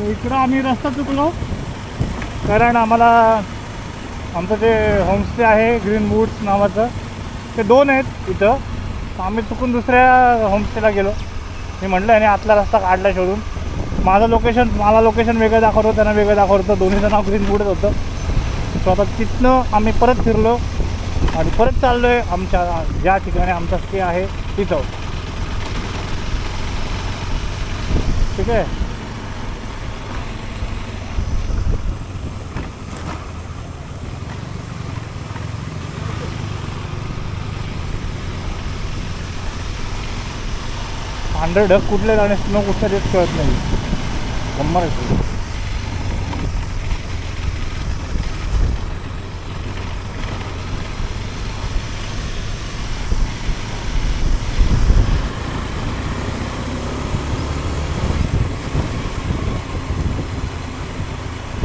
तर इकडं आम्ही रस्ता चुकलो, कारण आम्हाला आमचं जे होमस्टे आहे ग्रीन वूड्स नावाचं ते 2 आहेत इथं. तर आम्ही चुकून दुसऱ्या होमस्टेला गेलो. मी म्हटलं आणि आतला रस्ता काढला शोधून. मला लोकेशन वेगळं दाखवत होतं, त्यांना वेगळं दाखवत होतं. दोन्हीचं नाव ग्रीन वूडच होतं. तर आता तिथनं आम्ही परत फिरलो आणि परत चाललो आहे आमच्या ज्या ठिकाणी आमचा स्टे आहे तिथं. ठीक आहे. पांढरे ढग कुठले जाणे स्नो कुठल्या देत कळत नाही. गंमत आहे.